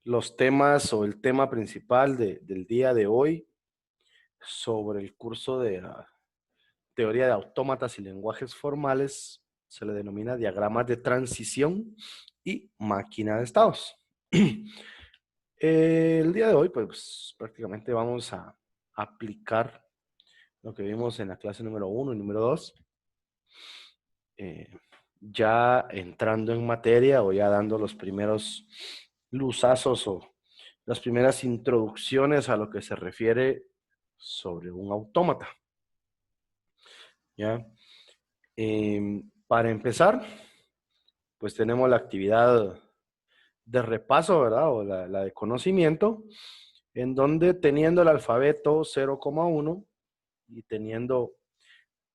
los temas o el tema principal del día de hoy sobre el curso de teoría de autómatas y lenguajes formales. Se le denomina diagramas de transición y máquina de estados. El día de hoy, pues prácticamente vamos a aplicar lo que vimos en la clase número 1 y número 2. Ya entrando en materia o ya dando los primeros luzazos o las primeras introducciones a lo que se refiere sobre un autómata. ¿Ya? Para empezar, pues tenemos la actividad de repaso, ¿verdad? O la de conocimiento, en donde teniendo el alfabeto 0,1 y teniendo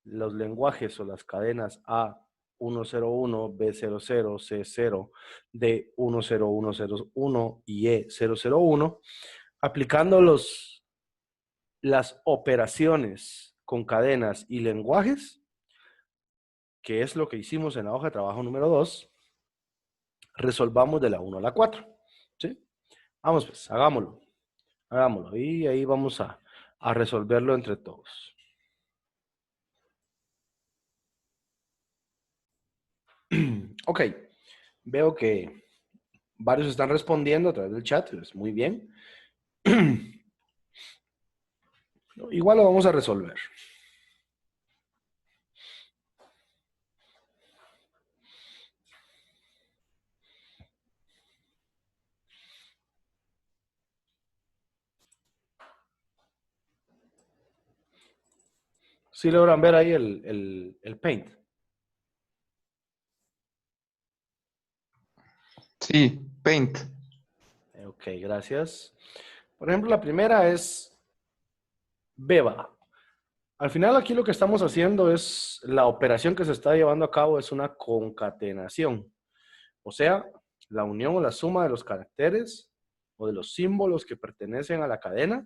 los lenguajes o las cadenas A101, B00, C0, D10101 y E001, aplicando las operaciones con cadenas y lenguajes, que es lo que hicimos en la hoja de trabajo número 2, resolvamos de la 1 a la 4. ¿Sí? Vamos pues, hagámoslo. Hagámoslo. Y ahí vamos a resolverlo entre todos. Ok. Veo que varios están respondiendo a través del chat. Es muy bien. Igual lo vamos a resolver. ¿Sí logran ver ahí el Paint? Sí, Paint. Ok, gracias. Por ejemplo, la primera es Beba. Al final aquí lo que estamos haciendo es, la operación que se está llevando a cabo es una concatenación. O sea, la unión o la suma de los caracteres o de los símbolos que pertenecen a la cadena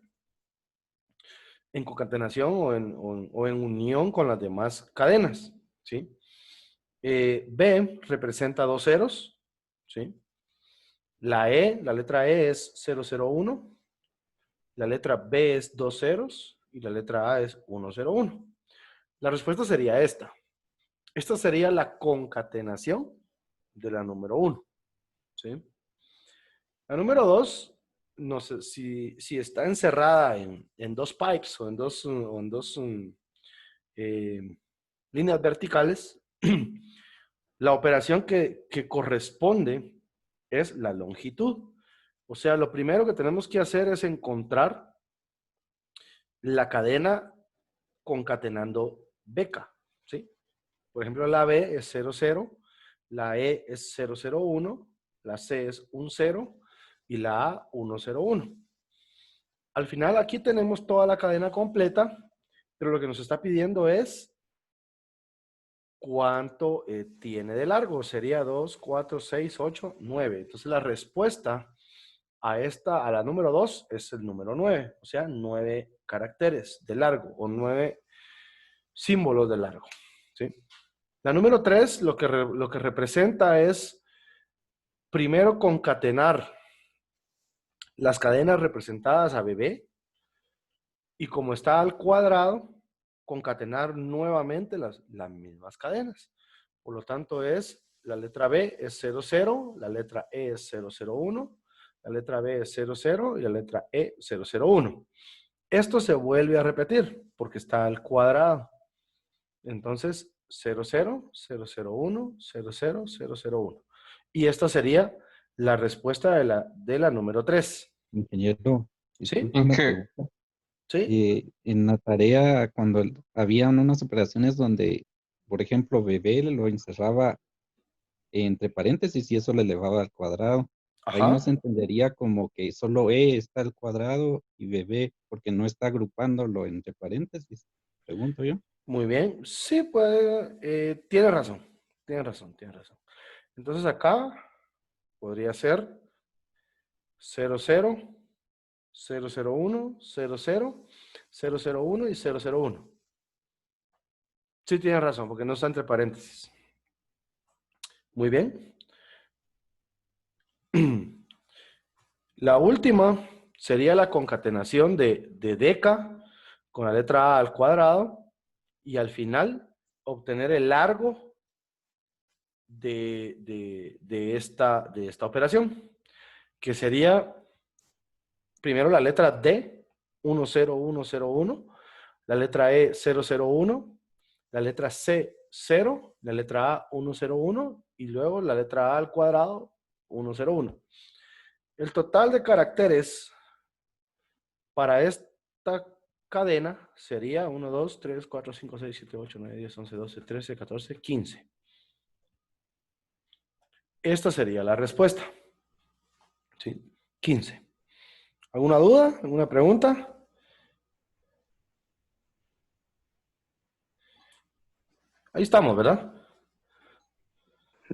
en concatenación o en unión con las demás cadenas. ¿Sí? B representa dos ceros. ¿Sí? La letra E es 001. La letra B es dos ceros y la letra A es 101. La respuesta sería esta. Esta sería la concatenación de la número 1. ¿Sí? La número 2, no sé si está encerrada en dos pipes o en dos eh, líneas verticales, la operación que corresponde es la longitud. O sea, lo primero que tenemos que hacer es encontrar la cadena concatenando beca, ¿sí? Por ejemplo, la B es 00, la E es 001, la C es 10 y la A 101. Al final aquí tenemos toda la cadena completa, pero lo que nos está pidiendo es cuánto tiene de largo. Sería 2, 4, 6, 8, 9. Entonces la respuesta a la número 2 es el número 9, o sea, 9 caracteres de largo o 9 símbolos de largo. ¿Sí? La número 3 lo que representa es primero concatenar las cadenas representadas a bebé y como está al cuadrado, concatenar nuevamente las mismas cadenas. Por lo tanto, la letra B es 00, la letra E es 001, la letra B es 00 y la letra E 001. Esto se vuelve a repetir porque está al cuadrado. Entonces, 00, 001, 00, 001. Y esta sería la respuesta de la número 3. Ingeniero, ¿Sí? disculpe ¿En una qué? pregunta. ¿Sí? En la tarea, cuando habían unas operaciones donde, por ejemplo, bebé lo encerraba entre paréntesis y eso le elevaba al cuadrado, ahí no Ajá. se entendería como que solo E está al cuadrado y bebé, porque no está agrupándolo entre paréntesis, pregunto yo. Muy bien. Sí, pues, tiene razón. Tiene razón, tiene razón. Entonces acá podría ser 00, 001, 00, 001 y 001. Sí, tiene razón, porque no está entre paréntesis. Muy bien. La última sería la concatenación de deca con la letra A al cuadrado y al final obtener el largo de esta operación, que sería primero la letra D, 10101, la letra E, 001, la letra C, 0, la letra A, 101 y luego la letra A al cuadrado, 101. El total de caracteres para esta cadena sería 1, 2, 3, 4, 5, 6, 7, 8, 9, 10, 11, 12, 13, 14, 15. Esta sería la respuesta. ¿Sí? 15. ¿Alguna duda? ¿Alguna pregunta? Ahí estamos, ¿verdad?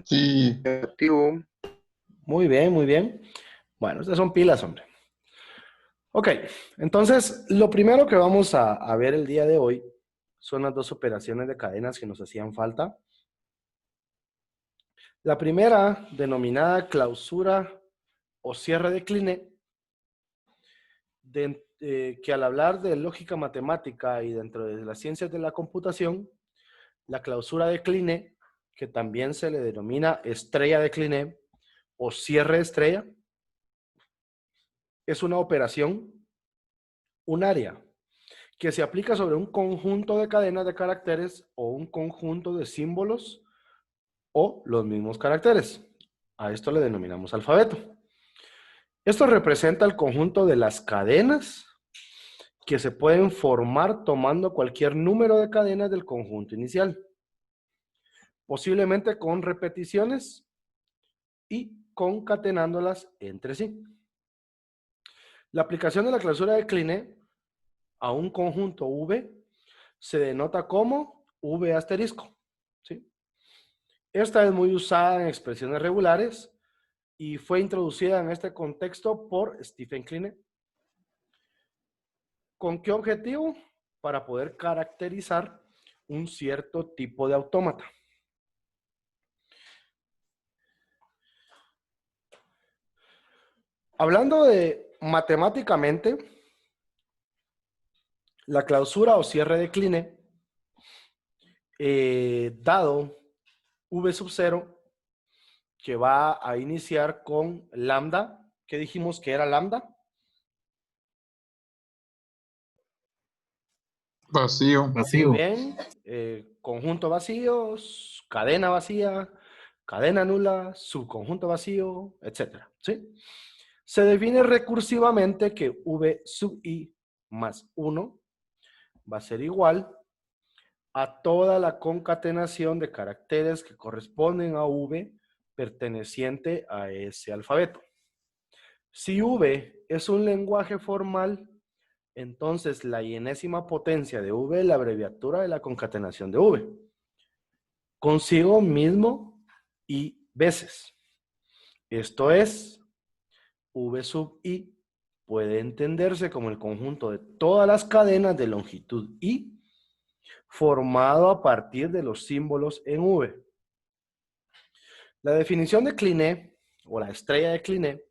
Sí, Negativo. Muy bien, muy bien. Bueno, estas son pilas, hombre. Ok, entonces lo primero que vamos a ver el día de hoy son las dos operaciones de cadenas que nos hacían falta. La primera, denominada clausura o cierre de Kline, que al hablar de lógica matemática y dentro de las ciencias de la computación, la clausura de Kline, que también se le denomina estrella de Kline o cierre de estrella, es una operación unaria que se aplica sobre un conjunto de cadenas de caracteres o un conjunto de símbolos o los mismos caracteres. A esto le denominamos alfabeto. Esto representa el conjunto de las cadenas que se pueden formar tomando cualquier número de cadenas del conjunto inicial, posiblemente con repeticiones y concatenándolas entre sí. La aplicación de la clausura de Kline a un conjunto V se denota como V asterisco, ¿sí? Esta es muy usada en expresiones regulares y fue introducida en este contexto por Stephen Kline. ¿Con qué objetivo? Para poder caracterizar un cierto tipo de autómata. Hablando de matemáticamente, la clausura o cierre de Kline, dado V sub 0, que va a iniciar con lambda, ¿qué dijimos que era lambda? vacío. Muy bien, conjunto vacío, cadena vacía, cadena nula, subconjunto vacío, etc. ¿Sí? Se define recursivamente que V sub i más 1 va a ser igual a toda la concatenación de caracteres que corresponden a V perteneciente a ese alfabeto. Si V es un lenguaje formal, entonces la enésima potencia de V es la abreviatura de la concatenación de V. Consigo mismo y veces. Esto es, V sub i puede entenderse como el conjunto de todas las cadenas de longitud i formado a partir de los símbolos en V. La definición de Kline, o la estrella de Kline,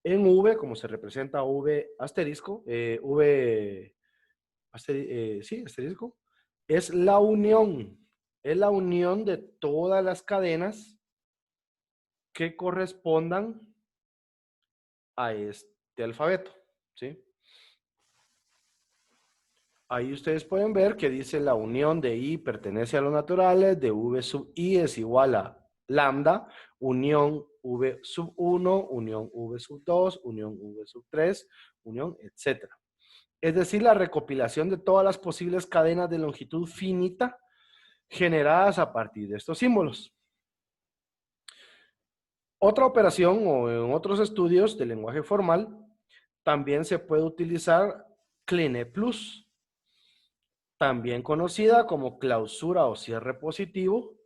en V, como se representa V asterisco, sí, asterisco, es la unión de todas las cadenas que correspondan a este alfabeto, ¿sí? Ahí ustedes pueden ver que dice la unión de i pertenece a los naturales, de v sub i es igual a lambda, unión v sub 1, unión v sub 2, unión v sub 3, unión, etc. Es decir, la recopilación de todas las posibles cadenas de longitud finita generadas a partir de estos símbolos. Otra operación o en otros estudios del lenguaje formal, también se puede utilizar Kline Plus, también conocida como clausura o cierre positivo,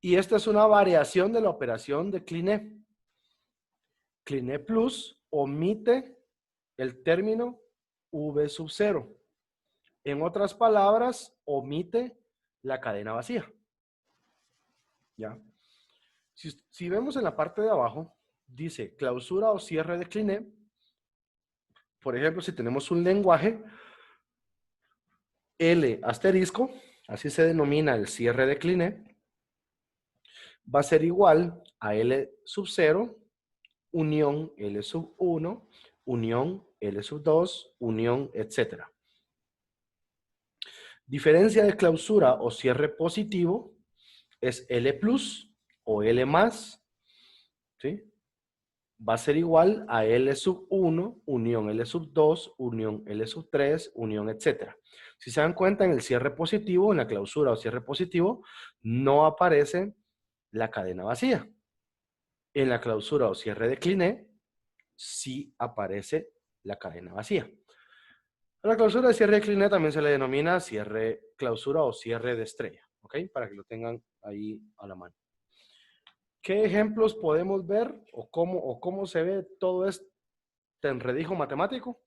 y esta es una variación de la operación de Kline. Kline Plus omite el término V sub 0. En otras palabras, omite la cadena vacía. ¿Ya? Si vemos en la parte de abajo, dice clausura o cierre de Kline. Por ejemplo, si tenemos un lenguaje, L asterisco, así se denomina el cierre de Kline, va a ser igual a L sub 0, unión L sub 1, unión L sub 2, unión, etcétera. Diferencia de clausura o cierre positivo es L plus o L más, ¿sí? Va a ser igual a L sub 1, unión L sub 2, unión L sub 3, unión, etcétera. Si se dan cuenta, en el cierre positivo, en la clausura o cierre positivo, no aparece la cadena vacía. En la clausura o cierre de Kline, sí aparece la cadena vacía. A la clausura de cierre de Kline también se le denomina cierre, clausura o cierre de estrella, ¿ok? Para que lo tengan ahí a la mano. ¿Qué ejemplos podemos ver o cómo se ve todo este enredijo matemático?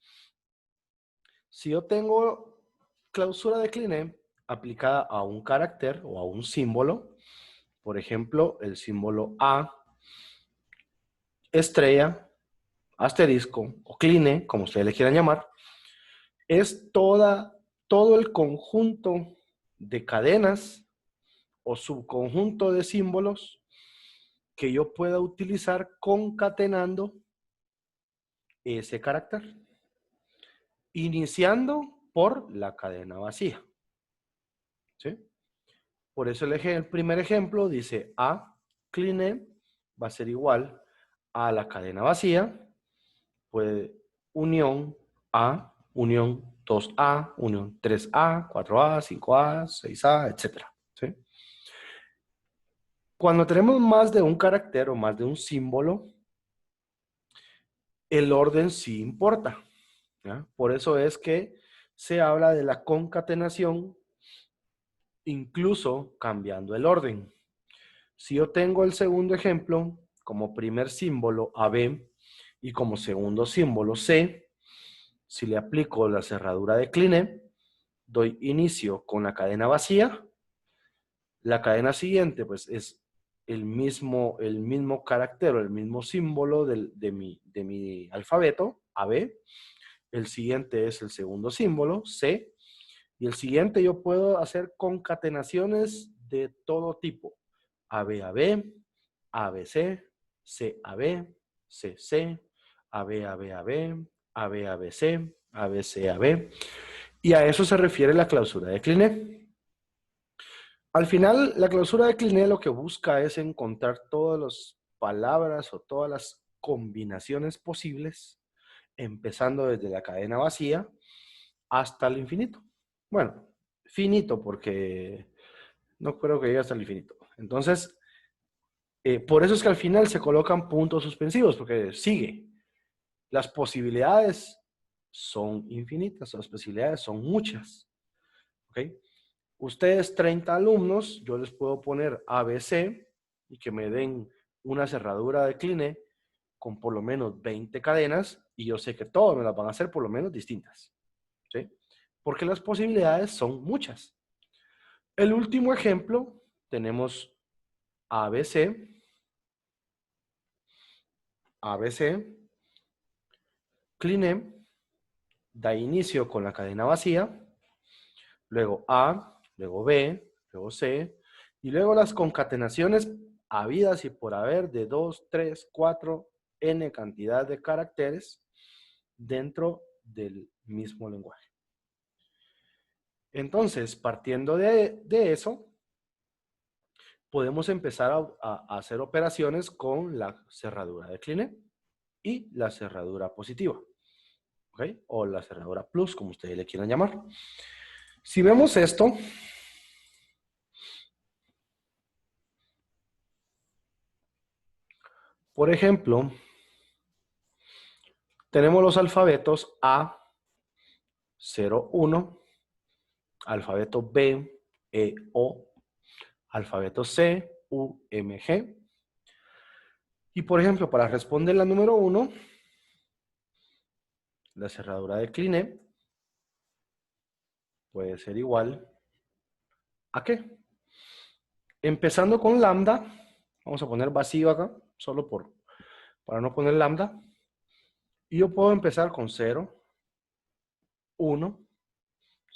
Si yo tengo clausura de Kline aplicada a un carácter o a un símbolo, por ejemplo, el símbolo A, estrella, asterisco o Kline, como ustedes le quieran llamar, es todo el conjunto de cadenas o subconjunto de símbolos que yo pueda utilizar concatenando ese carácter, iniciando por la cadena vacía. ¿Sí? Por eso el primer ejemplo dice A, Kline, va a ser igual a la cadena vacía, pues unión A, unión 2A, unión 3A, 4A, 5A, 6A, etc. ¿Sí? Cuando tenemos más de un carácter o más de un símbolo, el orden sí importa, ¿ya? Por eso es que se habla de la concatenación, incluso cambiando el orden. Si yo tengo el segundo ejemplo como primer símbolo AB y como segundo símbolo C, si le aplico la cerradura de Kline, doy inicio con la cadena vacía. La cadena siguiente pues es el mismo carácter o el mismo símbolo de mi alfabeto, AB. El siguiente es el segundo símbolo, C. Y el siguiente yo puedo hacer concatenaciones de todo tipo. AB, AB, ABC, CAB, CC, AB, AB, AB, AB, ABC, ABC, AB. Y a eso se refiere la clausura de Kline. Al final, la clausura de Kline lo que busca es encontrar todas las palabras o todas las combinaciones posibles, empezando desde la cadena vacía hasta el infinito. Bueno, finito porque no creo que llegue hasta el infinito. Entonces, por eso es que al final se colocan puntos suspensivos, porque sigue. Las posibilidades son infinitas, las posibilidades son muchas. ¿Ok? Ustedes, 30 alumnos, yo les puedo poner ABC y que me den una cerradura de Kline con por lo menos 20 cadenas y yo sé que todos me las van a hacer por lo menos distintas. ¿Sí? Porque las posibilidades son muchas. El último ejemplo, tenemos ABC, ABC, Kline, da inicio con la cadena vacía, luego A, luego B, luego C, y luego las concatenaciones habidas y por haber de 2, 3, 4, n cantidad de caracteres dentro del mismo lenguaje. Entonces, partiendo de eso, podemos empezar a hacer operaciones con la cerradura de Kline y la cerradura positiva. ¿Ok? O la cerradura plus, como ustedes le quieran llamar. Si vemos esto, por ejemplo, tenemos los alfabetos A, 0, 1, alfabeto B, E, O, alfabeto C, U, M, G. Y por ejemplo, para responder la número 1, la cerradura de Kline puede ser igual ¿a qué? Empezando con lambda, vamos a poner vacío acá, solo por para no poner lambda. Y yo puedo empezar con 0, 1,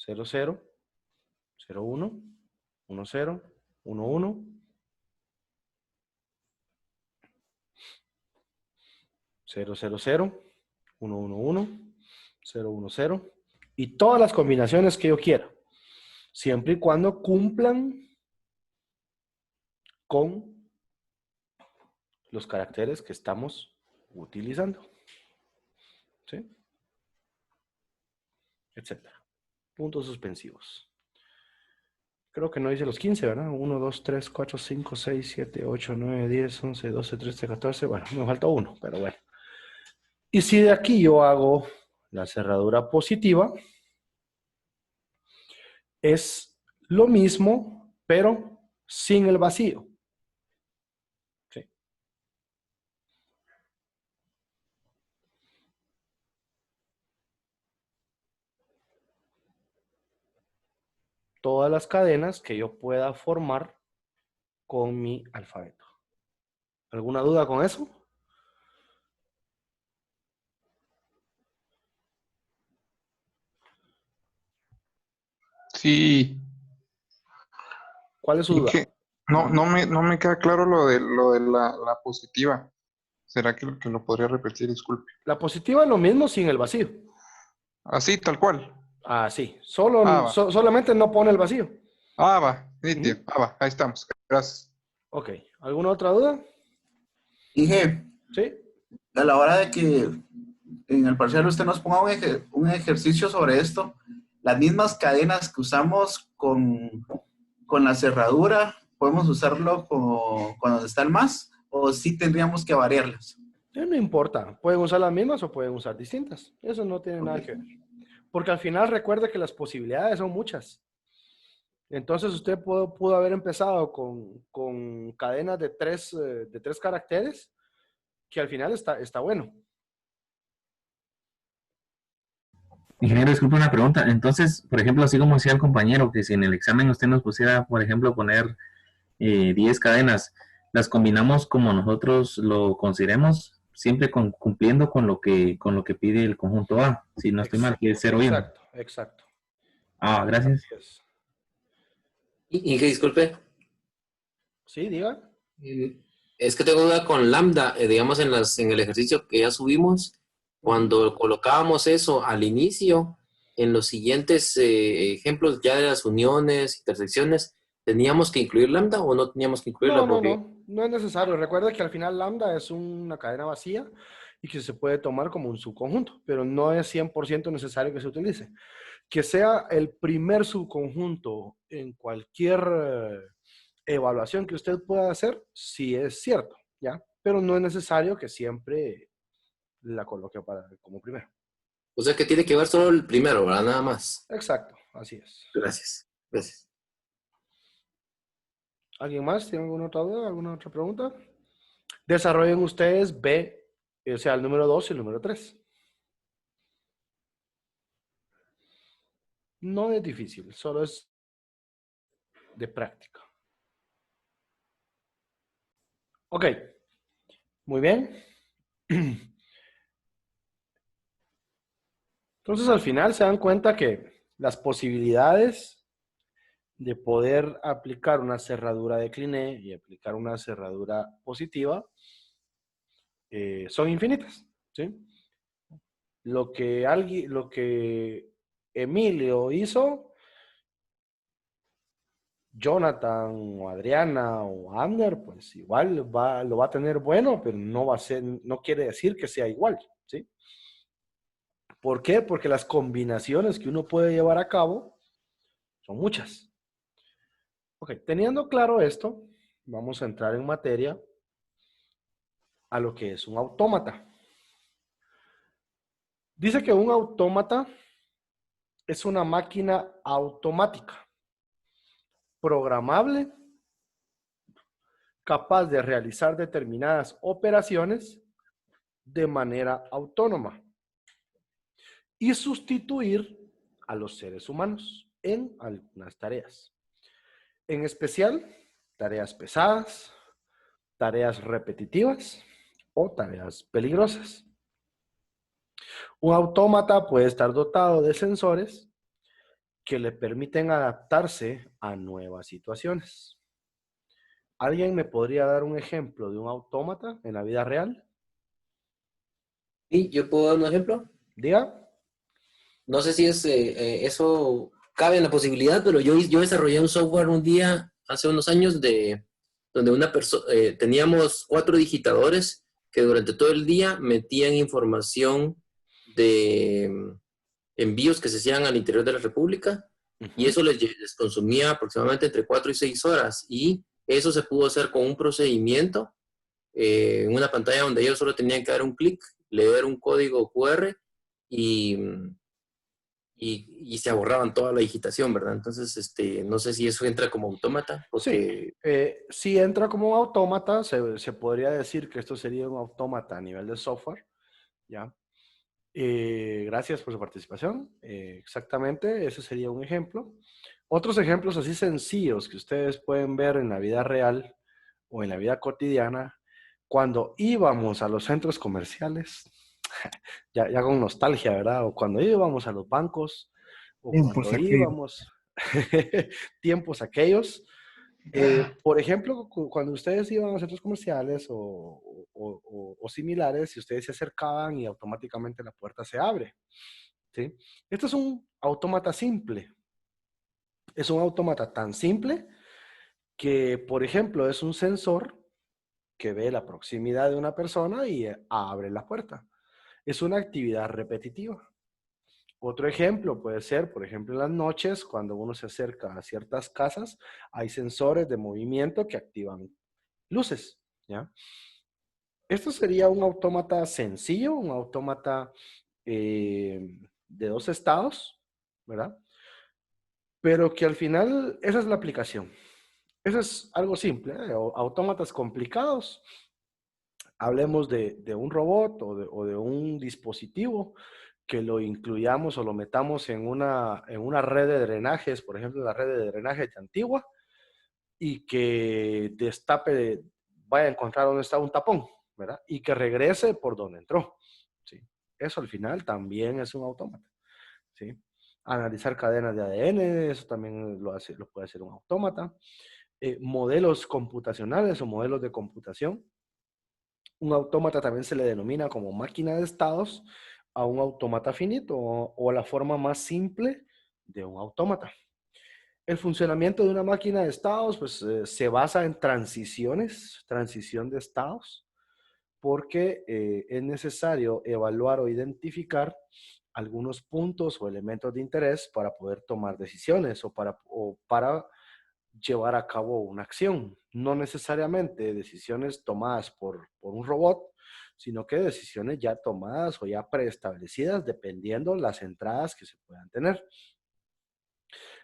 0, 0, 0, 1, 1, 0, 1, 1, 0, 0, 0, 1, 1, 1, 0, 1, 0. Y todas las combinaciones que yo quiera. Siempre y cuando cumplan con los caracteres que estamos utilizando. ¿Sí? Etcétera. Puntos suspensivos. Creo que no dice los 15, ¿verdad? 1, 2, 3, 4, 5, 6, 7, 8, 9, 10, 11, 12, 13, 14. Bueno, me falta uno, pero bueno. Y si de aquí yo hago la cerradura positiva, es lo mismo, pero sin el vacío. ¿Sí? Todas las cadenas que yo pueda formar con mi alfabeto. ¿Alguna duda con eso? Sí. ¿Cuál es su Y duda? que no me queda claro lo de la positiva. ¿Será que lo podría repetir? Disculpe. La positiva es lo mismo sin el vacío. Así, tal cual. Ah, sí. Va. Solamente no pone el vacío. Va. Nítido. Ujú. Va. Ahí estamos. Gracias. Ok. ¿Alguna otra duda? Dije, Sí. a la hora de que en el parcial usted nos ponga un ejercicio sobre esto, las mismas cadenas que usamos con la cerradura, ¿podemos usarlo cuando está el más? ¿O sí tendríamos que variarlas? No importa. Pueden usar las mismas o pueden usar distintas. Eso no tiene nada Ok. que ver. Porque al final recuerde que las posibilidades son muchas. Entonces usted pudo haber empezado con cadenas de tres caracteres, que al final está bueno. Ingeniero, disculpe una pregunta. Entonces, por ejemplo, así como decía el compañero, que si en el examen usted nos pusiera, por ejemplo, poner 10 cadenas, las combinamos como nosotros lo consideremos, siempre cumpliendo con lo que pide el conjunto A, si no estoy mal, que es 0 y 1. Exacto, exacto. Ah, Así gracias. es. Inge, disculpe. Sí, diga. Mm, Es que tengo duda con lambda, digamos en el ejercicio que ya subimos, cuando colocábamos eso al inicio, en los siguientes ejemplos ya de las uniones, intersecciones, ¿teníamos que incluir lambda o no teníamos que incluirla? Porque, No es necesario. Recuerda que al final lambda es una cadena vacía y que se puede tomar como un subconjunto, pero no es 100% necesario que se utilice. Que sea el primer subconjunto en cualquier evaluación que usted pueda hacer, sí es cierto, ¿ya? Pero no es necesario que siempre la coloque como primero. o sea que tiene que ver solo el primero, ¿verdad? Nada más. Exacto, así es. Gracias. Gracias. ¿Alguien más tiene alguna otra duda, alguna otra pregunta? Desarrollen ustedes B, o sea, el número 2 y el número 3. No es difícil, solo es de práctica. Ok, muy bien. Entonces, al final se dan cuenta que las posibilidades de poder aplicar una cerradura de Cliné y aplicar una cerradura positiva son infinitas, ¿sí? Lo que Emilio hizo, Jonathan o Adriana o Ander, pues igual lo va a tener bueno, pero no quiere decir que sea igual, ¿sí? ¿Por qué? Porque las combinaciones que uno puede llevar a cabo son muchas. Ok, teniendo claro esto, vamos a entrar en materia a lo que es un autómata. Dice que un autómata es una máquina automática, programable, capaz de realizar determinadas operaciones de manera autónoma y sustituir a los seres humanos en algunas tareas. En especial, tareas pesadas, tareas repetitivas o tareas peligrosas. Un autómata puede estar dotado de sensores que le permiten adaptarse a nuevas situaciones. ¿Alguien me podría dar un ejemplo de un autómata en la vida real? Y yo puedo dar un ejemplo. Diga. No sé si eso cabe en la posibilidad, pero yo desarrollé un software un día, hace unos años, donde teníamos 4 digitadores que durante todo el día metían información de envíos que se hacían al interior de la República, y eso les consumía aproximadamente entre 4 y 6 horas, y eso se pudo hacer con un procedimiento en una pantalla donde ellos solo tenían que dar un clic, leer un código QR y se ahorraban toda la digitación, ¿verdad? Entonces, no sé si eso entra como autómata, porque... Sí, si entra como un autómata, se podría decir que esto sería un autómata a nivel de software, ¿ya? Gracias por su participación. Exactamente, ese sería un ejemplo. Otros ejemplos así sencillos que ustedes pueden ver en la vida real o en la vida cotidiana, cuando íbamos a los centros comerciales, ya con nostalgia, ¿verdad? O cuando íbamos a los bancos, o Tiempos cuando aquellos. íbamos, tiempos aquellos. Por ejemplo, cuando ustedes iban a centros comerciales o similares, y ustedes se acercaban y automáticamente la puerta se abre, ¿sí? Esto es un autómata simple. Es un autómata tan simple que, por ejemplo, es un sensor que ve la proximidad de una persona y abre la puerta. Es una actividad repetitiva. Otro ejemplo puede ser, por ejemplo, en las noches, cuando uno se acerca a ciertas casas, hay sensores de movimiento que activan luces, ¿ya? Esto sería un autómata sencillo, un autómata de 2 estados, ¿verdad? Pero que al final, esa es la aplicación. Eso es algo simple, ¿eh? Autómatas complicados. Hablemos de un robot o de un dispositivo que lo incluyamos o lo metamos en una red de drenajes, por ejemplo, la red de drenaje de Antigua, y que destape, vaya a encontrar dónde está un tapón, ¿verdad? Y que regrese por donde entró, ¿sí? Eso al final también es un autómata, ¿sí? Analizar cadenas de ADN, eso también lo puede hacer un autómata. Modelos computacionales o modelos de computación. Un autómata también se le denomina como máquina de estados a un autómata finito o la forma más simple de un autómata. El funcionamiento de una máquina de estados pues, se basa en transición de estados, porque es necesario evaluar o identificar algunos puntos o elementos de interés para poder tomar decisiones o para llevar a cabo una acción. No necesariamente decisiones tomadas por un robot, sino que decisiones ya tomadas o ya preestablecidas dependiendo las entradas que se puedan tener.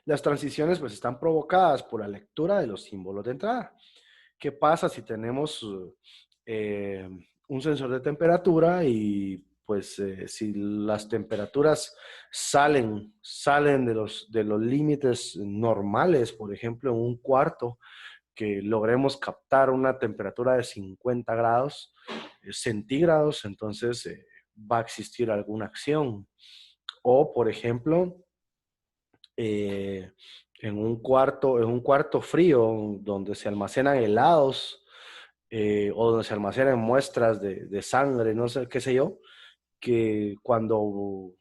Las transiciones pues están provocadas por la lectura de los símbolos de entrada. ¿Qué pasa si tenemos un sensor de temperatura y pues si las temperaturas salen de los límites normales, por ejemplo, en un cuarto, que logremos captar una temperatura de 50 grados centígrados, entonces va a existir alguna acción. O, por ejemplo, eh, en un cuarto frío donde se almacenan helados o donde se almacenan muestras de sangre, no sé, qué sé yo, que cuando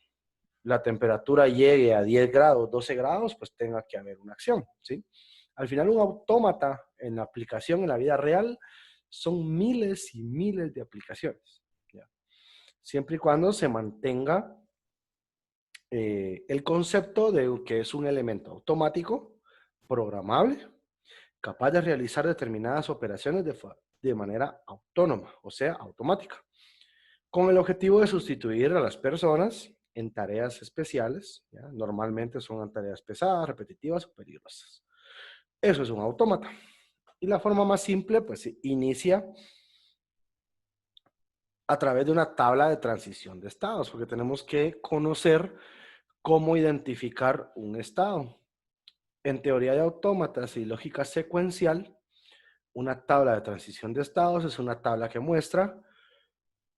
la temperatura llegue a 10 grados, 12 grados, pues tenga que haber una acción, ¿sí? Al final, un autómata en la aplicación, en la vida real, son miles y miles de aplicaciones, ¿ya? Siempre y cuando se mantenga el concepto de que es un elemento automático, programable, capaz de realizar determinadas operaciones de manera autónoma, o sea, automática, con el objetivo de sustituir a las personas en tareas especiales, ¿ya? Normalmente son tareas pesadas, repetitivas o peligrosas. Eso es un autómata. Y la forma más simple, pues, inicia a través de una tabla de transición de estados, porque tenemos que conocer cómo identificar un estado. En teoría de autómatas y lógica secuencial, una tabla de transición de estados es una tabla que muestra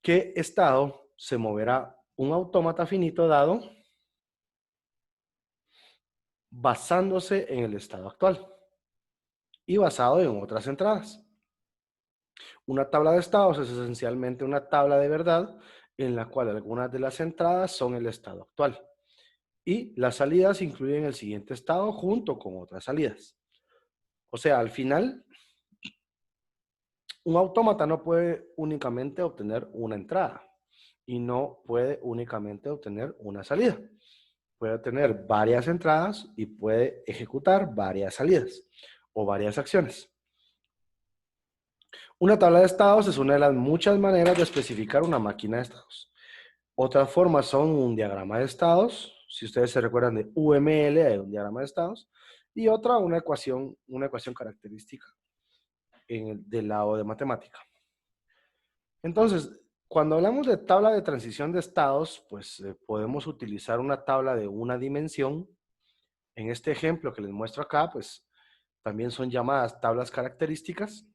¿qué estado se moverá un autómata finito dado basándose en el estado actual y basado en otras entradas? Una tabla de estados es esencialmente una tabla de verdad en la cual algunas de las entradas son el estado actual y las salidas incluyen el siguiente estado junto con otras salidas. O sea, al final, un autómata no puede únicamente obtener una entrada y no puede únicamente obtener una salida. Puede tener varias entradas y puede ejecutar varias salidas o varias acciones. Una tabla de estados es una de las muchas maneras de especificar una máquina de estados. Otras formas son un diagrama de estados. Si ustedes se recuerdan de UML, hay un diagrama de estados. Y otra, una ecuación característica del lado de matemática. Entonces, cuando hablamos de tabla de transición de estados, pues podemos utilizar una tabla de una dimensión. En este ejemplo que les muestro acá, pues también son llamadas tablas características.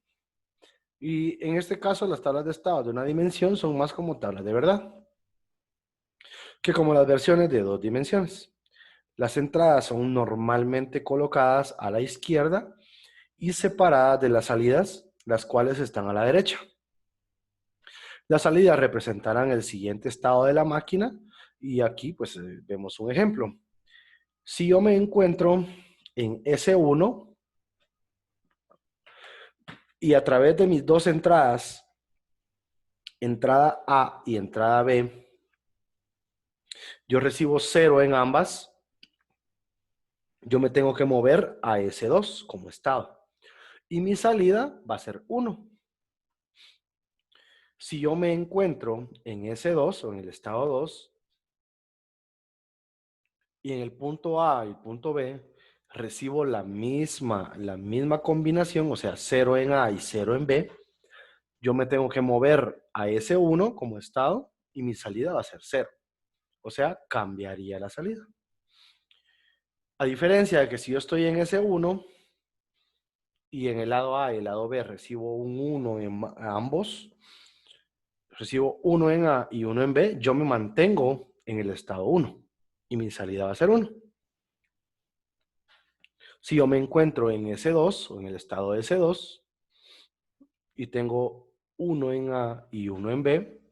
Y en este caso, las tablas de estados de una dimensión son más como tablas de verdad que como las versiones de 2 dimensiones. Las entradas son normalmente colocadas a la izquierda y separadas de las salidas, las cuales están a la derecha. Las salidas representarán el siguiente estado de la máquina y aquí pues vemos un ejemplo. Si yo me encuentro en S1 y a través de mis dos entradas, entrada A y entrada B, yo recibo 0 en ambas, yo me tengo que mover a S2 como estado. Y mi salida va a ser 1. Si yo me encuentro en S2 o en el estado 2 y en el punto A y el punto B recibo la misma combinación, o sea, 0 en A y 0 en B, yo me tengo que mover a S1 como estado y mi salida va a ser 0. O sea, cambiaría la salida. A diferencia de que si yo estoy en S1 y en el lado A y el lado B recibo un 1 en ambos, recibo 1 en A y 1 en B, yo me mantengo en el estado 1 y mi salida va a ser 1. Si yo me encuentro en S2 o en el estado de S2 y tengo 1 en A y 1 en B,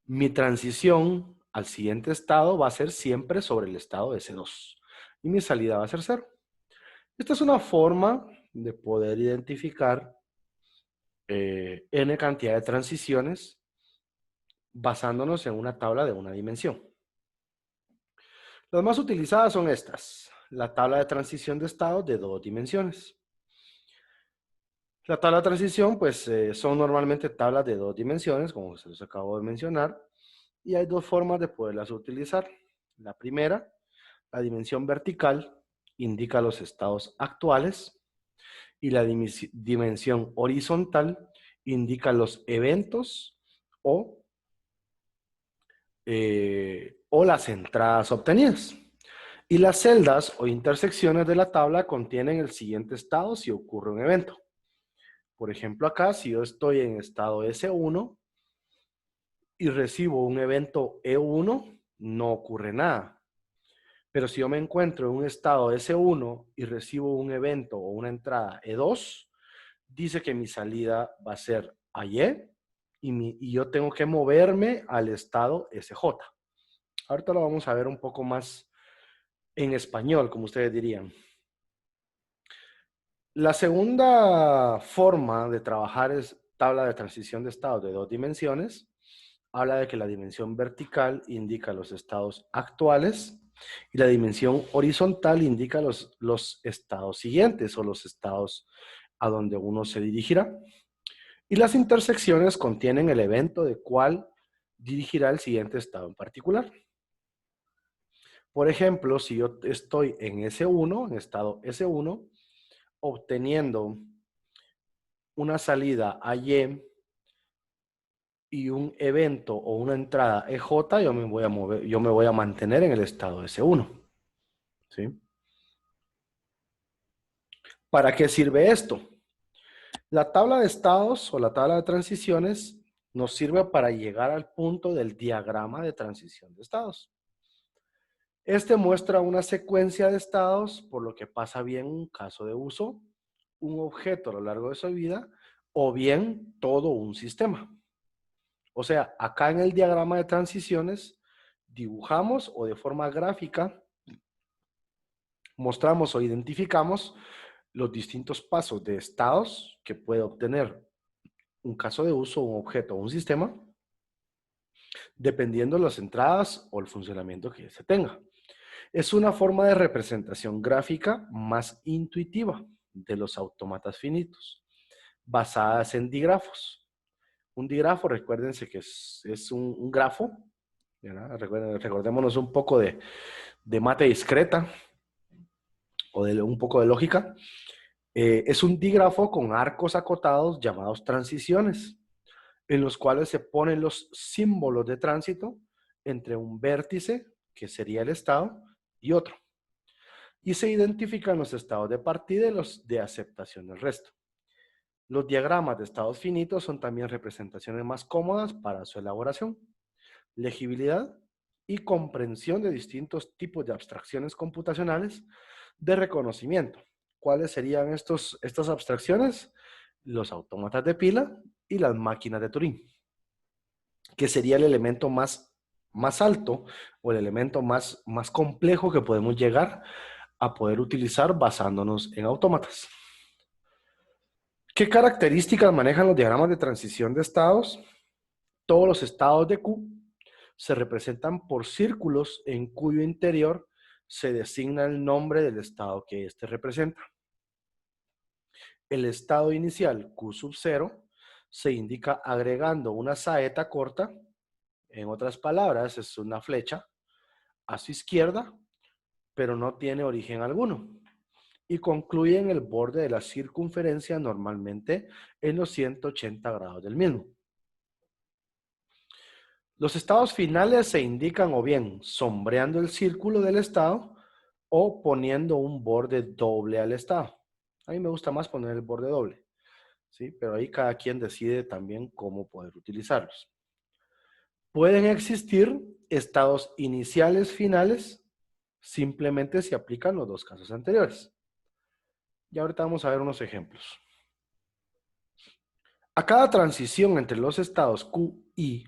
mi transición al siguiente estado va a ser siempre sobre el estado de S2 y mi salida va a ser 0. Esta es una forma de poder identificar n cantidad de transiciones basándonos en una tabla de una dimensión. Las más utilizadas son estas. La tabla de transición de estados de 2 dimensiones. La tabla de transición, pues, son normalmente tablas de 2 dimensiones, como se los acabo de mencionar, y hay 2 formas de poderlas utilizar. La primera, la dimensión vertical, indica los estados actuales, y la dimensión horizontal indica los eventos o las entradas obtenidas. Y las celdas o intersecciones de la tabla contienen el siguiente estado si ocurre un evento. Por ejemplo, acá, si yo estoy en estado S1 y recibo un evento E1, no ocurre nada. Pero si yo me encuentro en un estado S1 y recibo un evento o una entrada E2, dice que mi salida va a ser AY y yo tengo que moverme al estado SJ. Ahorita lo vamos a ver un poco más en español, como ustedes dirían. La segunda forma de trabajar es tabla de transición de estados de 2 dimensiones. Habla de que la dimensión vertical indica los estados actuales y la dimensión horizontal indica los estados siguientes o los estados a donde uno se dirigirá. Y las intersecciones contienen el evento de cuál dirigirá el siguiente estado en particular. Por ejemplo, si yo estoy en S1, en estado S1, obteniendo una salida AY y un evento o una entrada EJ, yo me voy a mantener en el estado S1. ¿Sí? ¿Para qué sirve esto? La tabla de estados o la tabla de transiciones nos sirve para llegar al punto del diagrama de transición de estados. Este muestra una secuencia de estados por lo que pasa bien un caso de uso, un objeto a lo largo de su vida, o bien todo un sistema. O sea, acá en el diagrama de transiciones dibujamos o de forma gráfica mostramos o identificamos los distintos pasos de estados que puede obtener un caso de uso, un objeto o un sistema, dependiendo de las entradas o el funcionamiento que se tenga. Es una forma de representación gráfica más intuitiva de los autómatas finitos, basadas en digrafos. Un digrafo, recuérdense que es un grafo, ¿verdad? Recordémonos un poco de mate discreta o de un poco de lógica. Es un dígrafo con arcos acotados llamados transiciones, en los cuales se ponen los símbolos de tránsito entre un vértice, que sería el estado, y otro. Y se identifican los estados de partida y los de aceptación del resto. Los diagramas de estados finitos son también representaciones más cómodas para su elaboración, legibilidad y comprensión de distintos tipos de abstracciones computacionales de reconocimiento. ¿Cuáles serían estas abstracciones? Los autómatas de pila y las máquinas de Turing, que sería el elemento más alto o el elemento más complejo que podemos llegar a poder utilizar basándonos en autómatas. ¿Qué características manejan los diagramas de transición de estados? Todos los estados de Q se representan por círculos en cuyo interior se designa el nombre del estado que éste representa. El estado inicial Q sub 0 se indica agregando una saeta corta, en otras palabras es una flecha, a su izquierda, pero no tiene origen alguno, y concluye en el borde de la circunferencia, normalmente en los 180 grados del mismo. Los estados finales se indican o bien sombreando el círculo del estado o poniendo un borde doble al estado. A mí me gusta más poner el borde doble, ¿sí? Pero ahí cada quien decide también cómo poder utilizarlos. Pueden existir estados iniciales finales, simplemente se aplican los dos casos anteriores. Y ahorita vamos a ver unos ejemplos. A cada transición entre los estados QI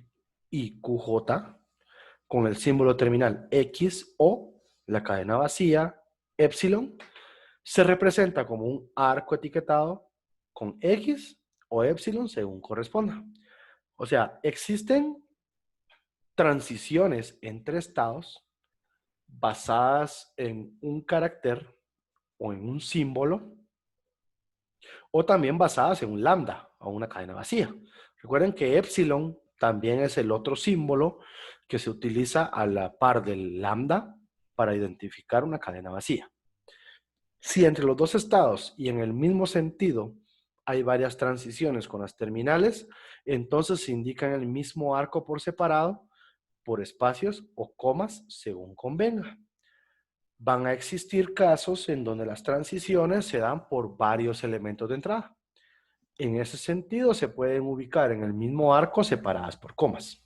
y QJ, con el símbolo terminal X o la cadena vacía, epsilon, se representa como un arco etiquetado con X o epsilon según corresponda. O sea, existen transiciones entre estados basadas en un carácter o en un símbolo, o también basadas en un lambda o una cadena vacía. Recuerden que epsilon también es el otro símbolo que se utiliza a la par del lambda para identificar una cadena vacía. Si entre los dos estados y en el mismo sentido hay varias transiciones con las terminales, entonces se indican el mismo arco por separado, por espacios o comas, según convenga. Van a existir casos en donde las transiciones se dan por varios elementos de entrada. En ese sentido, se pueden ubicar en el mismo arco separadas por comas.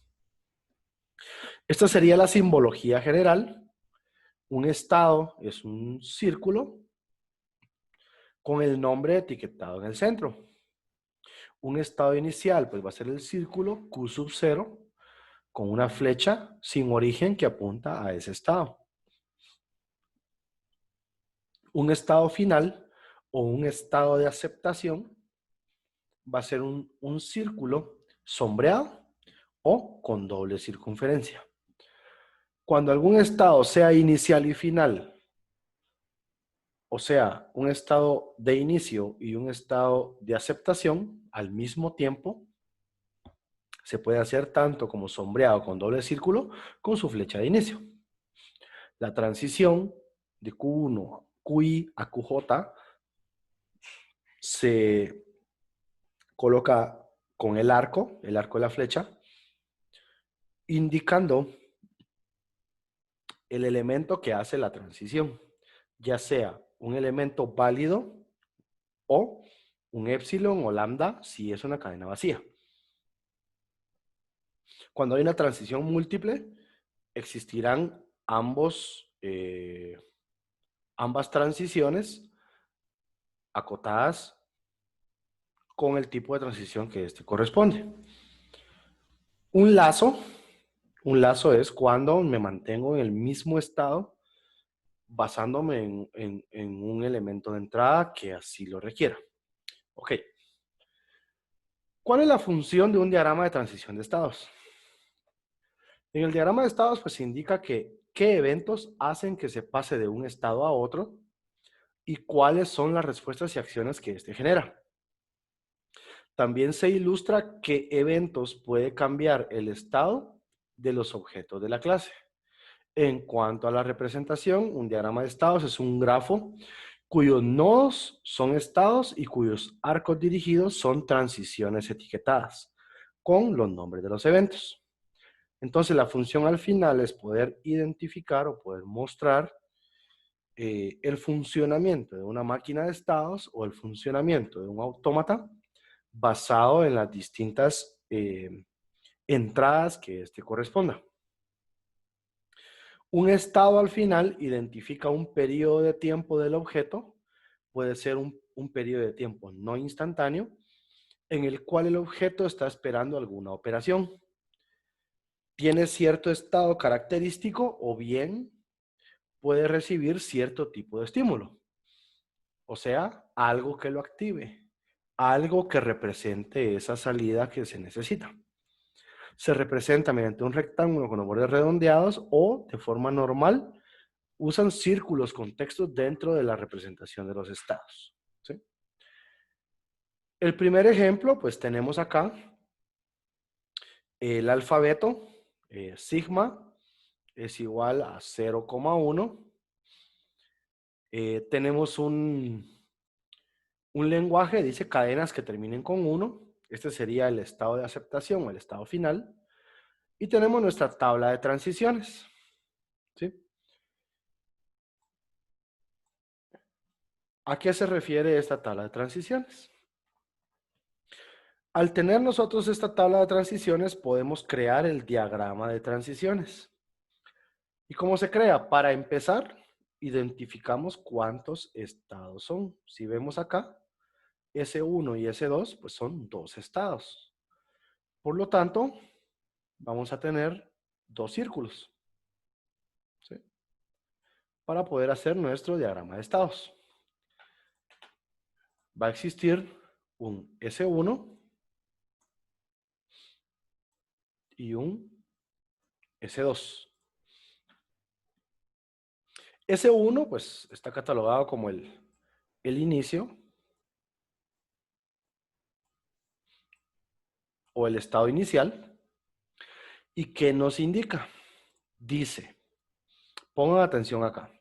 Esta sería la simbología general. Un estado es un círculo con el nombre etiquetado en el centro. Un estado inicial, pues va a ser el círculo Q sub 0 con una flecha sin origen que apunta a ese estado. Un estado final o un estado de aceptación va a ser un círculo sombreado o con doble circunferencia. Cuando algún estado sea inicial y final, o sea, un estado de inicio y un estado de aceptación al mismo tiempo, se puede hacer tanto como sombreado con doble círculo con su flecha de inicio. La transición de Q1, QI a QJ se coloca con el arco de la flecha, indicando el elemento que hace la transición, ya sea un elemento válido o un epsilon o lambda si es una cadena vacía. Cuando hay una transición múltiple, existirán ambas transiciones acotadas con el tipo de transición que corresponde. Un lazo es cuando me mantengo en el mismo estado basándome en un elemento de entrada que así lo requiera. Ok. ¿Cuál es la función de un diagrama de transición de estados? En el diagrama de estados, pues se indica qué eventos hacen que se pase de un estado a otro y cuáles son las respuestas y acciones que éste genera. También se ilustra qué eventos puede cambiar el estado de los objetos de la clase. En cuanto a la representación, un diagrama de estados es un grafo cuyos nodos son estados y cuyos arcos dirigidos son transiciones etiquetadas con los nombres de los eventos. Entonces, la función al final es poder identificar o poder mostrar el funcionamiento de una máquina de estados o el funcionamiento de un autómata basado en las distintas entradas que corresponda. Un estado al final identifica un periodo de tiempo del objeto, puede ser un periodo de tiempo no instantáneo, en el cual el objeto está esperando alguna operación. Tiene cierto estado característico o bien puede recibir cierto tipo de estímulo. O sea, algo que lo active, algo que represente esa salida que se necesita. Se representa mediante un rectángulo con los bordes redondeados o, de forma normal, usan círculos con textos dentro de la representación de los estados. ¿Sí? El primer ejemplo, pues tenemos acá el alfabeto, sigma es igual a 0,1. Tenemos un lenguaje, dice cadenas que terminen con 1. Este sería el estado de aceptación o el estado final. Y tenemos nuestra tabla de transiciones. ¿Sí? ¿A qué se refiere esta tabla de transiciones? Al tener nosotros esta tabla de transiciones, podemos crear el diagrama de transiciones. ¿Y cómo se crea? Para empezar, identificamos cuántos estados son. Si vemos acá, S1 y S2, pues son 2 estados. Por lo tanto, vamos a tener 2 círculos, ¿sí? Para poder hacer nuestro diagrama de estados. Va a existir un S1 y un S2. S1, pues, está catalogado como el inicio o el estado inicial. ¿Y qué nos indica? Dice, pongan atención acá.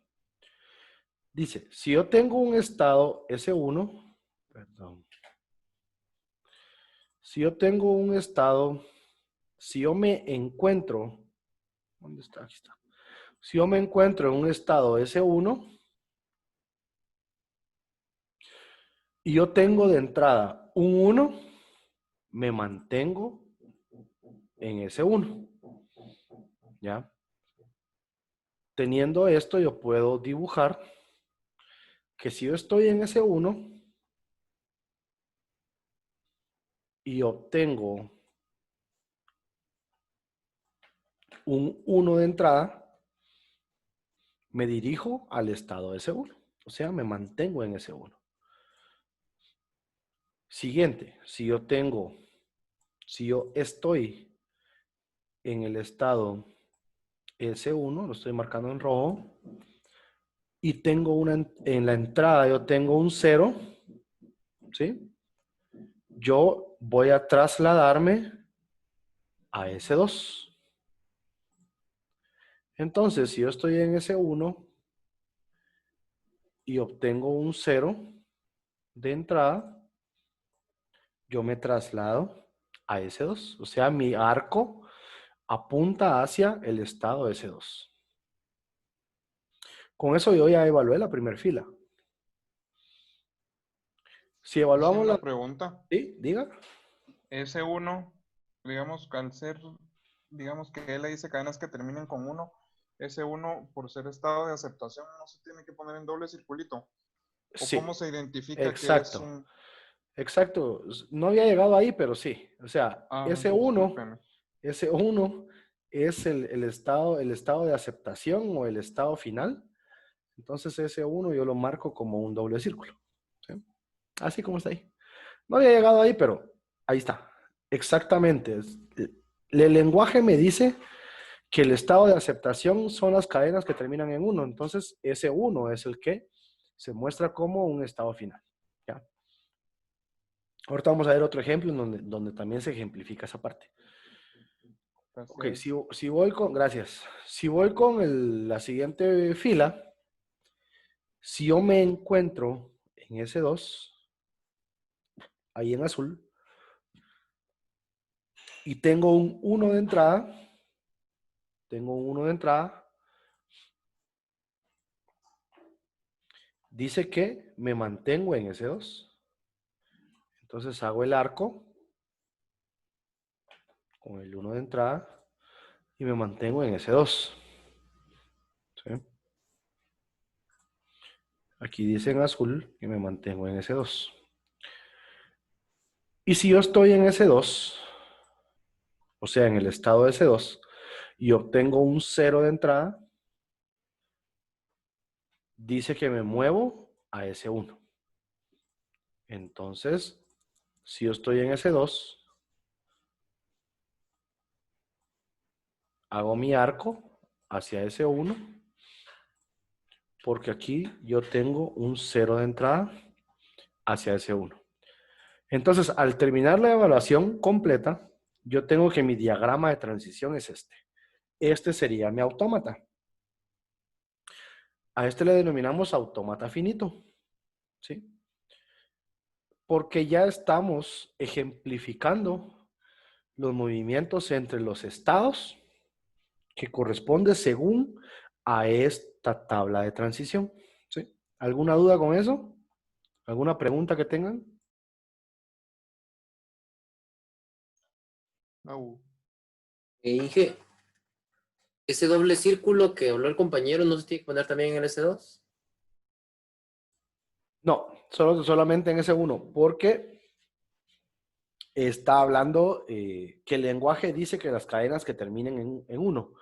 Dice, si yo tengo un estado S1, perdón. Si yo tengo un estado, si yo me encuentro, ¿dónde está? Aquí está. Si yo me encuentro en un estado S1 y yo tengo de entrada un 1, me mantengo en S1. ¿Ya? Teniendo esto, yo puedo dibujar que si yo estoy en S1 y obtengo un 1 de entrada, me dirijo al estado S1. O sea, me mantengo en S1. Siguiente, si yo estoy en el estado S1, lo estoy marcando en rojo, y tengo en la entrada yo tengo un 0, ¿sí? Yo voy a trasladarme a S2. Entonces, si yo estoy en S1 y obtengo un 0 de entrada, yo me traslado a S2. O sea, mi arco apunta hacia el estado S2. Con eso yo ya evalué la primera fila. Si evaluamos Una la... pregunta. ¿Sí? Diga. S1, digamos, al ser digamos que él le dice cadenas que terminen con 1, ese 1 por ser estado de aceptación no se tiene que poner en doble circulito. ¿O Sí, cómo se identifica que es exacto. un... Exacto. No había llegado ahí, pero sí. O sea, ese 1, discúlpeme. ese 1 es el estado de aceptación o el estado final. Entonces ese 1 yo lo marco como un doble círculo. ¿Sí? Así como está ahí. No había llegado ahí, pero ahí está. Exactamente. El lenguaje me dice que el estado de aceptación son las cadenas que terminan en 1. Entonces ese 1 es el que se muestra como un estado final. ¿Ya? Ahorita vamos a ver otro ejemplo en donde también se ejemplifica esa parte. Ok, Gracias. si voy con, gracias. Si voy con la siguiente fila, si yo me encuentro en S2, ahí en azul, y tengo un 1 de entrada, dice que me mantengo en S2. Entonces hago el arco con el 1 de entrada y me mantengo en S2. ¿Sí? Aquí dice en azul que me mantengo en S2. Y si yo estoy en S2, o sea, en el estado de S2, y obtengo un 0 de entrada, dice que me muevo a S1. Entonces, si yo estoy en S2, hago mi arco hacia S1, porque aquí yo tengo un 0 de entrada hacia S1. Entonces, al terminar la evaluación completa, yo tengo que mi diagrama de transición es este. Este sería mi autómata. A este le denominamos autómata finito. ¿Sí? Porque ya estamos ejemplificando los movimientos entre los estados que corresponde según a esta tabla de transición. ¿Sí? ¿Alguna duda con eso? ¿Alguna pregunta que tengan? No. Inge, ese doble círculo que habló el compañero, ¿no se tiene que poner también en el S2? No, solamente en ese uno, porque está hablando que el lenguaje dice que las cadenas que terminen en uno.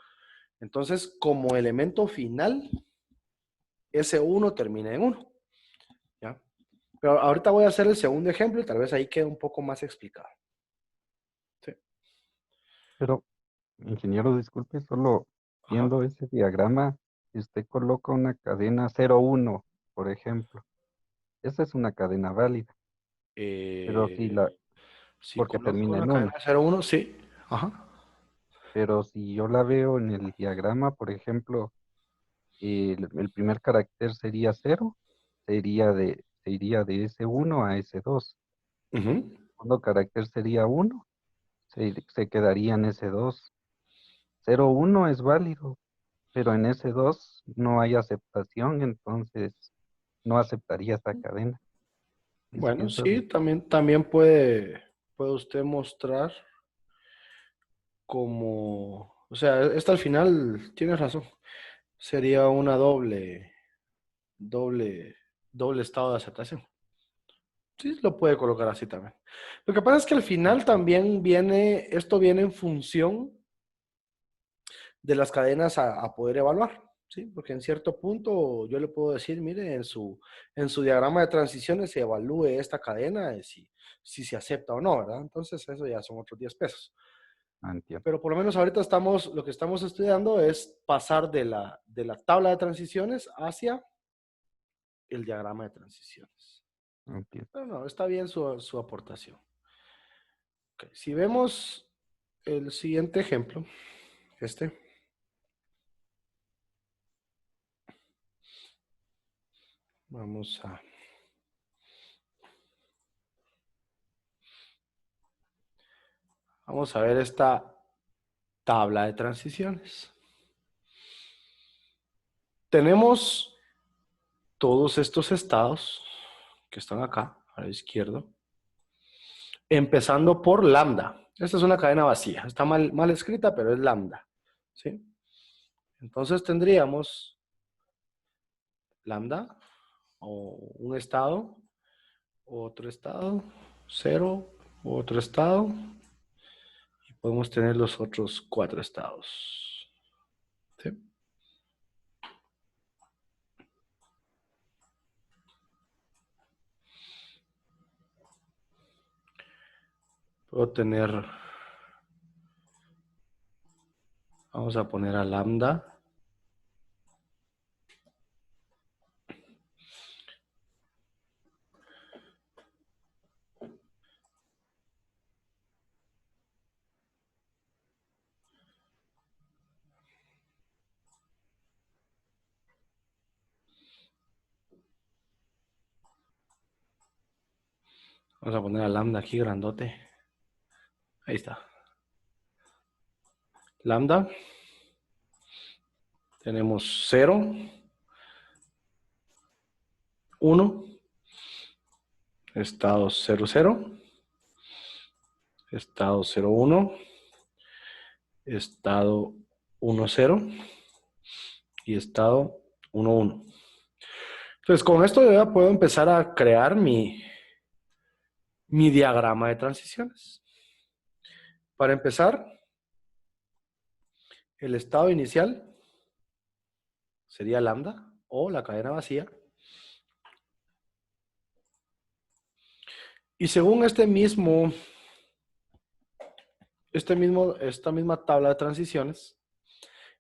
Entonces, como elemento final, ese uno termina en uno. ¿Ya? Pero ahorita voy a hacer el segundo ejemplo y tal vez ahí quede un poco más explicado. Sí. Pero, ingeniero, disculpe, solo Ajá. viendo ese diagrama, si usted coloca una cadena 0,1, por ejemplo, esa es una cadena válida, pero Si porque coloco termina una en cadena 1. 0,1, sí. Ajá. Pero si yo la veo en el diagrama, por ejemplo, el primer carácter sería 0, se iría de S1 a S2. Ujú. El segundo carácter sería 1, se quedaría en S2. 0,1 es válido, pero en S2 no hay aceptación, entonces no aceptaría esta cadena. Bueno, Eso es sí, también puede usted mostrar como, o sea, esta al final, tienes razón, sería una doble, doble estado de aceptación. Sí, lo puede colocar así también. Lo que pasa es que al final también esto viene en función de las cadenas a poder evaluar, ¿sí? Porque en cierto punto yo le puedo decir, mire, en su diagrama de transiciones se evalúe esta cadena de si se acepta o no, ¿verdad? Entonces eso ya son otros 10 pesos. entiendo. Pero por lo menos ahorita lo que estamos estudiando es pasar de la tabla de transiciones hacia el diagrama de transiciones. Entiendo. Pero no, está bien su aportación. Okay. Si vemos el siguiente ejemplo, este. Vamos a ver esta tabla de transiciones. Tenemos todos estos estados que están acá, a la izquierda, empezando por lambda. Esta es una cadena vacía. Está mal escrita, pero es lambda. ¿Sí? Entonces tendríamos lambda o un estado, otro estado, 0, otro estado. Y podemos tener los otros 4 estados. ¿Sí? Puedo tener, vamos a poner a lambda. Vamos a poner a lambda aquí grandote. Ahí está. Lambda. Tenemos 0, 1, estado 0, 0, estado 0, 1, estado 1, 0 y estado 1, 1. Entonces, con esto yo ya puedo empezar a crear mi diagrama de transiciones. Para empezar, el estado inicial sería lambda o la cadena vacía. Y según esta misma tabla de transiciones,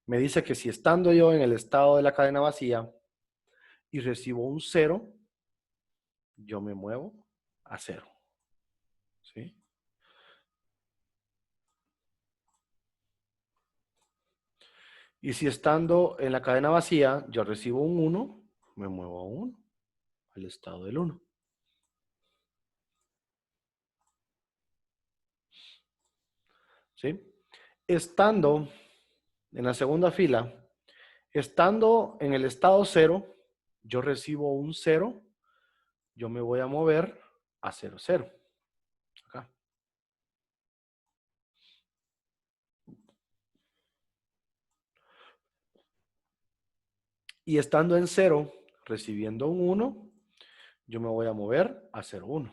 me dice que si estando yo en el estado de la cadena vacía y recibo un 0, yo me muevo a 0. ¿Sí? Y si estando en la cadena vacía yo recibo un 1, me muevo a 1, al estado del 1. ¿Sí? Estando en la segunda fila, estando en el estado 0, yo recibo un 0, yo me voy a mover a 0, 0. Acá. Y estando en 0, recibiendo un 1, yo me voy a mover a 0, 1.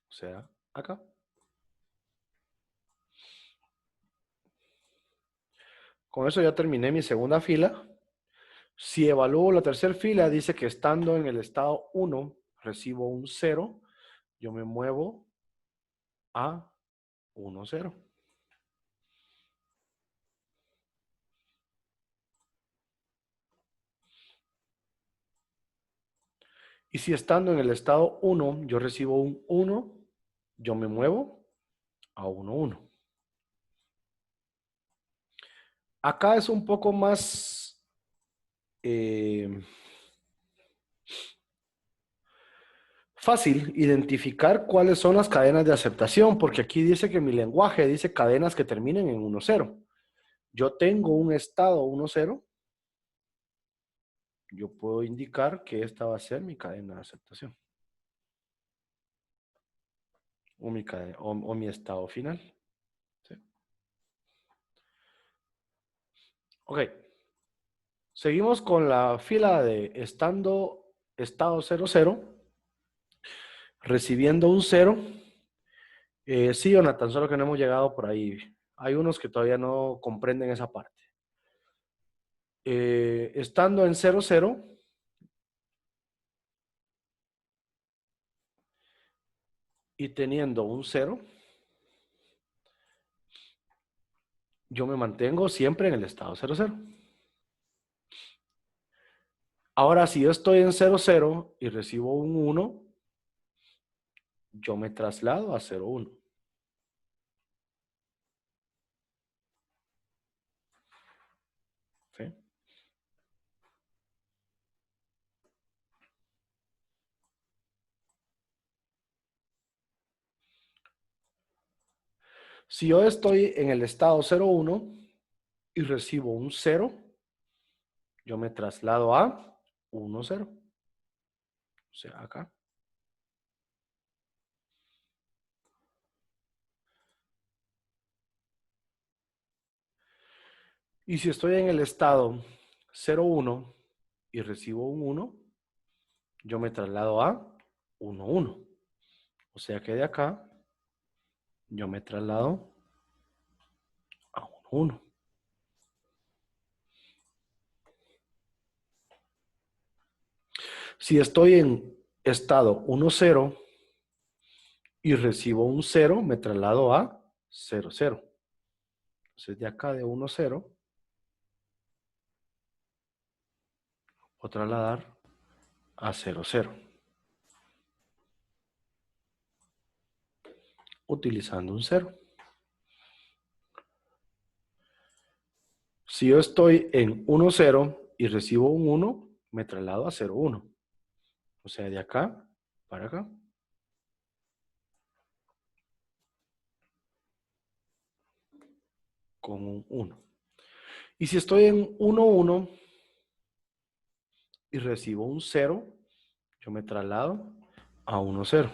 O sea, acá. Con eso ya terminé mi segunda fila. Si evalúo la tercera fila, dice que estando en el estado 1, recibo un 0, yo me muevo a 1, 0. Y si estando en el estado 1, yo recibo un 1, yo me muevo a 1, 1. Acá es un poco más fácil identificar cuáles son las cadenas de aceptación, porque aquí dice que mi lenguaje dice cadenas que terminen en 1, 0. Yo tengo un estado 1, 0. Yo puedo indicar que esta va a ser mi cadena de aceptación. O mi estado final. ¿Sí? Ok. Seguimos con la fila de estado 0, 0. Recibiendo un 0. Sí, Jonathan, solo que no hemos llegado por ahí. Hay unos que todavía no comprenden esa parte. Estando en 0, 0. Y teniendo un 0, yo me mantengo siempre en el estado 0, 0. Ahora, si yo estoy en 0, 0 y recibo un 1, yo me traslado a 0, 1. ¿Sí? Si yo estoy en el estado 0, 1 y recibo un 0, yo me traslado a 1, 0. O sea, acá. Y si estoy en el estado 0,1 y recibo un 1, yo me traslado a 1,1. O sea que de acá yo me traslado a 1,1. Si estoy en estado 1,0 y recibo un 0, me traslado a 0,0. Entonces de acá de 1,0 voy a trasladar a 0,0. Utilizando un 0. Si yo estoy en 1,0 y recibo un 1, me traslado a 0,1. O sea, de acá para acá. Con un 1. Y si estoy en 1,1 y recibo un 0, yo me traslado a 1,0.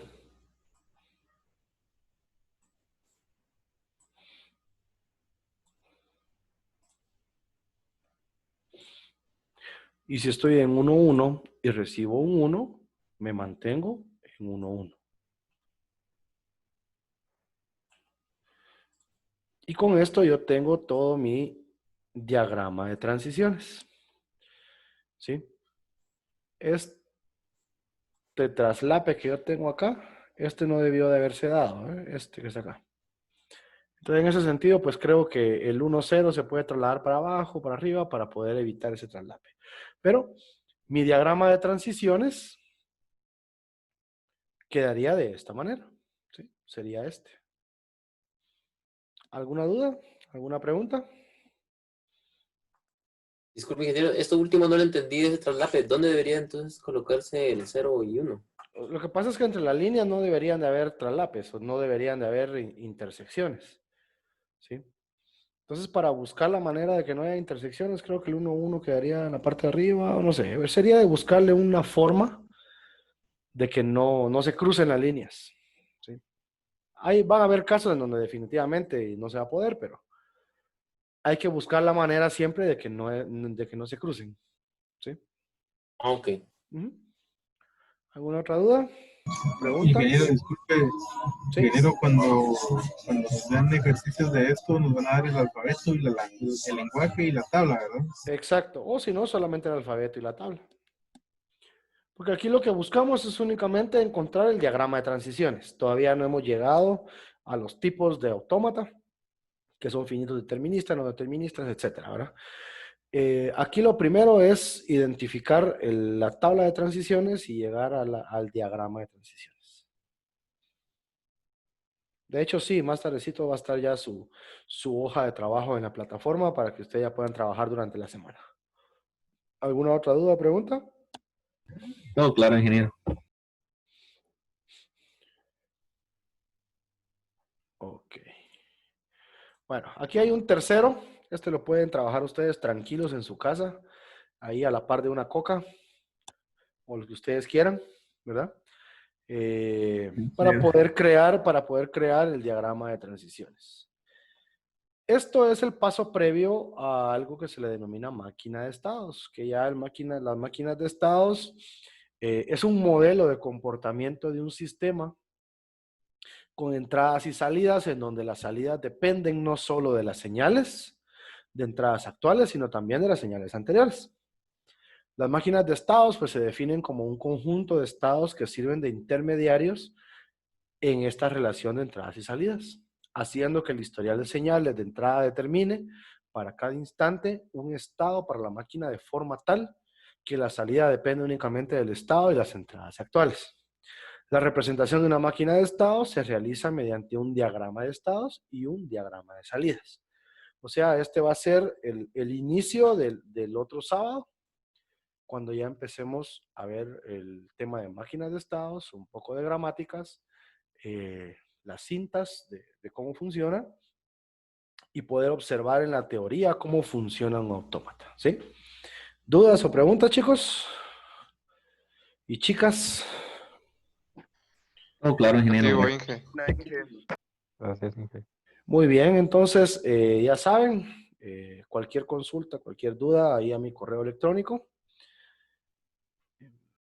Y si estoy en 1,1 y recibo un 1, me mantengo en 1,1. Y con esto yo tengo todo mi diagrama de transiciones. ¿Sí? Este traslape que yo tengo acá, este no debió de haberse dado, ¿eh? Este que está acá. Entonces, en ese sentido, pues creo que el 1,0 se puede trasladar para abajo, para arriba, para poder evitar ese traslape. Pero mi diagrama de transiciones quedaría de esta manera. ¿Sí? Sería este. ¿Alguna duda? ¿Alguna pregunta? Disculpe, ingeniero, esto último no lo entendí de ese traslape. ¿Dónde debería entonces colocarse el 0 y 1? Lo que pasa es que entre las líneas no deberían de haber traslapes o no deberían de haber intersecciones. ¿Sí? Entonces, para buscar la manera de que no haya intersecciones, creo que el 1,1 quedaría en la parte de arriba, o no sé, sería de buscarle una forma de que no se crucen las líneas. ¿Sí? Ahí van a haber casos en donde definitivamente no se va a poder, pero hay que buscar la manera siempre de que no se crucen. ¿Sí? Ah, ok. Ujú. ¿Alguna otra duda? ¿Pregunta? Ingeniero, disculpe, Sí. ingeniero, cuando nos dan ejercicios de esto, nos van a dar el alfabeto y el lenguaje y la tabla, ¿verdad? Exacto. O si no, solamente el alfabeto y la tabla. Porque aquí lo que buscamos es únicamente encontrar el diagrama de transiciones. Todavía no hemos llegado a los tipos de autómata, que son finitos deterministas, no deterministas, etcétera, ¿verdad? Aquí lo primero es identificar la tabla de transiciones y llegar al diagrama de transiciones. De hecho, sí, más tardecito va a estar ya su hoja de trabajo en la plataforma para que ustedes ya puedan trabajar durante la semana. ¿Alguna otra duda o pregunta? Todo claro, ingeniero. Ok. Bueno, aquí hay un tercero. Este lo pueden trabajar ustedes tranquilos en su casa, ahí a la par de una coca o lo que ustedes quieran, ¿verdad? Para poder crear el diagrama de transiciones. Esto es el paso previo a algo que se le denomina máquina de estados, que ya las máquinas de estados es un modelo de comportamiento de un sistema con entradas y salidas en donde las salidas dependen no solo de las señales de entradas actuales, sino también de las señales anteriores. Las máquinas de estados pues se definen como un conjunto de estados que sirven de intermediarios en esta relación de entradas y salidas, haciendo que el historial de señales de entrada determine para cada instante un estado para la máquina de forma tal que la salida depende únicamente del estado y las entradas actuales. La representación de una máquina de estados se realiza mediante un diagrama de estados y un diagrama de salidas. O sea, este va a ser el inicio del otro sábado, cuando ya empecemos a ver el tema de máquinas de estados, un poco de gramáticas, las cintas de cómo funciona y poder observar en la teoría cómo funciona un autómata. ¿Sí? ¿Dudas o preguntas, chicos? ¿Y chicas? Todo claro, ingeniero. Contigo, Inge. Gracias, Inge. Muy bien, entonces ya saben, Cualquier consulta, cualquier duda, ahí a mi correo electrónico.